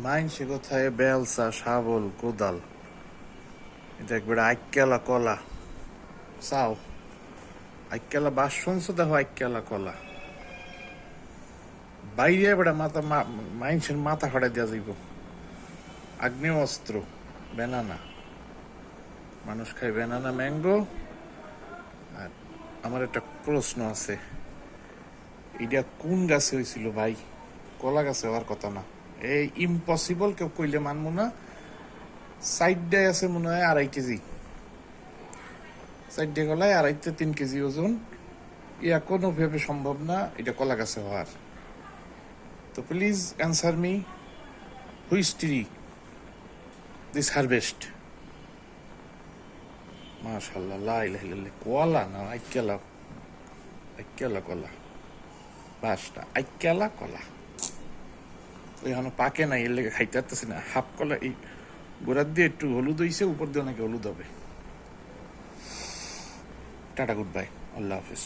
মাইনসে কোথায় বেলসা শাবল কোদাল, এটা একবার আইকেলা কলা চাও আইকেলা বাস শুনছো, দেখো আইকেলা কলা বাইরে বেড়া মাথা মাইনসের মাথা ফাটাই দেওয়া যাইব। আগ্নেয় অস্ত্র বেনানা, মানুষ খায় বেনানা ম্যাঙ্গো। আর আমার একটা প্রশ্ন আছে, এটা কোন গাছে হয়েছিল ভাই? কলা গাছে হওয়ার কথা না, এই ইম্পসিবল কেউ কইলে মানবো না। সাইডটায় আছে মনে হয় 2.5 কেজি, সাইডে কলায় 2.5 থেকে 3 কেজি ওজন। ইয়া কোনো ভাবে সম্ভব না এটা কলা গাছে হওয়ার। তো please answer me, which tree this harvest? মাশাআল্লাহ, লা ইলাহা ইল্লাল্লাহ। কলা না আইকেলা, আইকেলা কলা, বাসটা আইকেলা কলা। ওইখানে পাকে না, এর লেগে খাইতে পারতেছি না। হাফ কলা এই গোড়ার দিয়ে একটু হলুদ হইছে, উপর দিয়ে অনেকে হলুদ হবে। টাটা, গুড বাই, আল্লাহ হাফিজ।